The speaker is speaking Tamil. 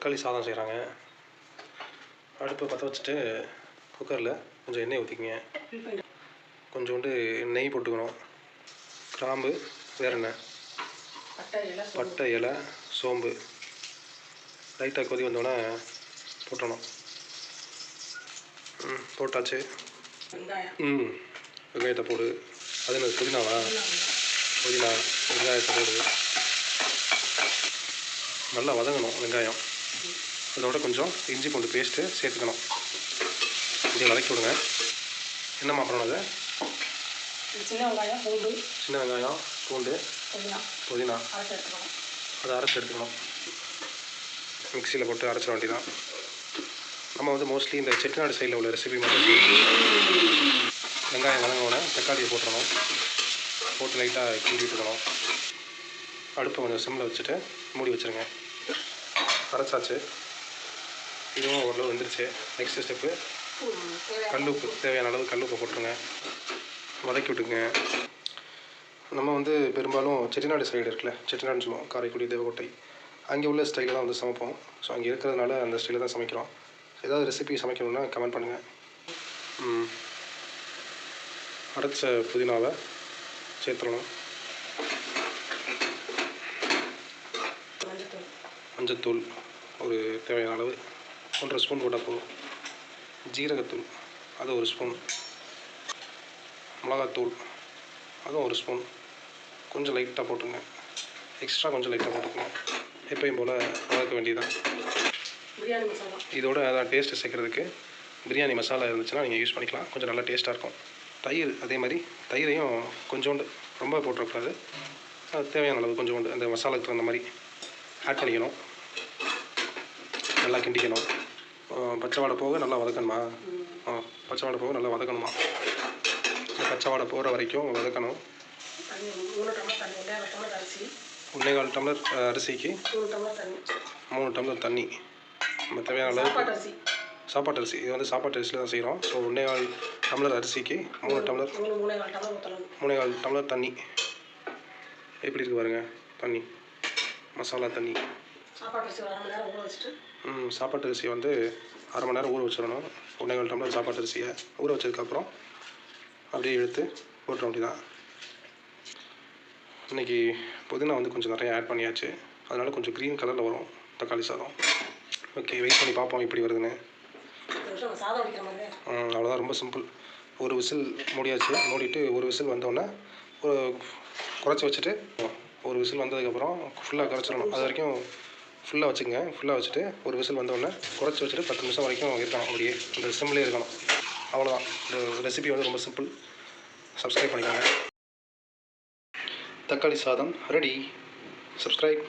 தக்காளி சாதம் செய்கிறாங்க. அடுப்பை பற்ற வச்சுட்டு குக்கரில் கொஞ்சம் எண்ணெய் ஊற்றிக்கிங்க. கொஞ்சோண்டு நெய் போட்டுக்கணும். கிராம்பு, வேறு என்ன, பட்டை இலை, சோம்பு லைட்டாக கொதி வந்தோடனே போட்டணும். போட்டாச்சு. வெங்காயத்தை போடு. அது என்ன புதினாவா? புதினா வெங்காயத்தை போடு. நல்லா வதங்கணும் வெங்காயம். அதோட கொஞ்சம் இஞ்சி பூண்டு பேஸ்ட்டு சேர்த்துக்கணும். இதை வதக்கி விடுங்க. என்னம்மா பண்ணணும்? அது சின்ன வெங்காயம் பூண்டு புதினா அதை அரைச்சி எடுத்துக்கணும். மிக்சியில் போட்டு அரைச்சிட வேண்டியதான். நம்ம வந்து மோஸ்ட்லி இந்த செட்டிநாடு சைடில் உள்ள ரெசிபி மாதிரி வெங்காயம் வதங்கினோடனே தக்காளியை போட்டுறணும். போட்டு லைட்டாக கிண்டி விட்டுக்கணும். அடுப்பை கொஞ்சம் சிம்மில் வச்சுட்டு மூடி வச்சுருங்க. அரைச்சாச்சு. இதுவும் ஓரளவு வந்துருச்சு. நெக்ஸ்ட் ஸ்டெப்பு கல்லுப்பு. தேவையான அளவு கல்லுப்பை போட்டுருங்க. வதக்கி விட்டுங்க. நம்ம வந்து பெரும்பாலும் செட்டிநாடு சைடு இருக்குல்ல, செட்டிநாடுன்னு சொல்லுவோம், காரைக்குடி, தேவக்கோட்டை, அங்கே உள்ள ஸ்டைலில் தான் வந்து சமைப்போம். ஸோ அங்கே இருக்கிறதுனால அந்த ஸ்டைலில் தான் சமைக்கிறோம். ஏதாவது ரெசிபி சமைக்கணுன்னா கமெண்ட் பண்ணுங்கள். அரைச்ச புதினாவை சேர்த்துடணும். மஞ்சத்தூள் ஒரு தேவையான அளவு 1.5 ஸ்பூன் போட்டால் போதும். ஜீரகத்தூள் அது 1 ஸ்பூன். மிளகாத்தூள் அதுவும் 1 ஸ்பூன். கொஞ்சம் லைட்டாக போட்டுங்க. எக்ஸ்ட்ரா கொஞ்சம் லைட்டாக போட்டுக்கோங்க. எப்பயும் போல் வதக்க வேண்டியதான். இதோட அதான் டேஸ்ட்டு சேர்க்குறதுக்கு பிரியாணி மசாலா இருந்துச்சுன்னா நீங்கள் யூஸ் பண்ணிக்கலாம். கொஞ்சம் நல்லா டேஸ்ட்டாக இருக்கும். தயிர் அதே மாதிரி தயிரையும் கொஞ்சோண்டு, ரொம்ப போட்டுறக்கூடாது. அது தேவையான அளவு கொஞ்சோண்டு அந்த மசாலாவுக்கு தகுந்த மாதிரி ஆட் பண்ணிக்கணும். நல்லா கிண்டிக்கணும். பச்சை வாடை போக நல்லா வதக்கணுமா? பச்சை வாடை போக நல்லா வதக்கணுமா? பச்சை வாடை போகிற வரைக்கும் வதக்கணும். 1.25 டம்ளர் அரிசிக்கு 3 டம்ளர் தண்ணி. நம்ம தேவையான அளவு சாப்பாட்டு அரிசி. இது வந்து சாப்பாட்டு அரிசியில் தான் செய்கிறோம். ஸோ 1.25 டம்ளர் அரிசிக்கு 3.25 டம்ளர் தண்ணி. எப்படி இருக்குது பாருங்கள் தண்ணி, மசாலா தண்ணி. சாப்பாட்டு அரிசி வந்து 1/2 மணி நேரம் ஊற வச்சிடணும். 1.25 டம்ளர் சாப்பாட்டு அரிசியை ஊற வச்சதுக்கப்புறம் அப்படியே எடுத்து போட்டுற வேண்டியதான். இன்றைக்கி புதினா வந்து கொஞ்சம் நிறைய ஆட் பண்ணியாச்சு. அதனால் கொஞ்சம் க்ரீன் கலரில் வரும் தக்காளி சாதம். ஓகே, வெயிட் பண்ணி பார்ப்போம் எப்படி வருதுன்னு. அவ்வளோதான், ரொம்ப சிம்பிள். ஒரு விசில் மூடியாச்சு. மூடிட்டு ஒரு விசில் வந்தோடனே குறைச்சி வச்சுட்டு, ஒரு விசில் வந்ததுக்கப்புறம் ஃபுல்லாக குறைச்சிடணும். அது வரைக்கும் ஃபுல்லாக வச்சுக்கோங்க. ஃபுல்லாக வச்சுட்டு ஒரு விசில் வந்தோடனே குறைச்சி வச்சுட்டு 10 நிமிஷம் வரைக்கும் இருக்கணும். அப்படியே இந்த சிம்லேயே இருக்கணும். அவ்வளோதான். இந்த ரெசிபி வந்து ரொம்ப சிம்பிள். சப்ஸ்கிரைப் பண்ணிக்கோங்க. தக்காளி சாதம் ரெடி. சப்ஸ்கிரைப்.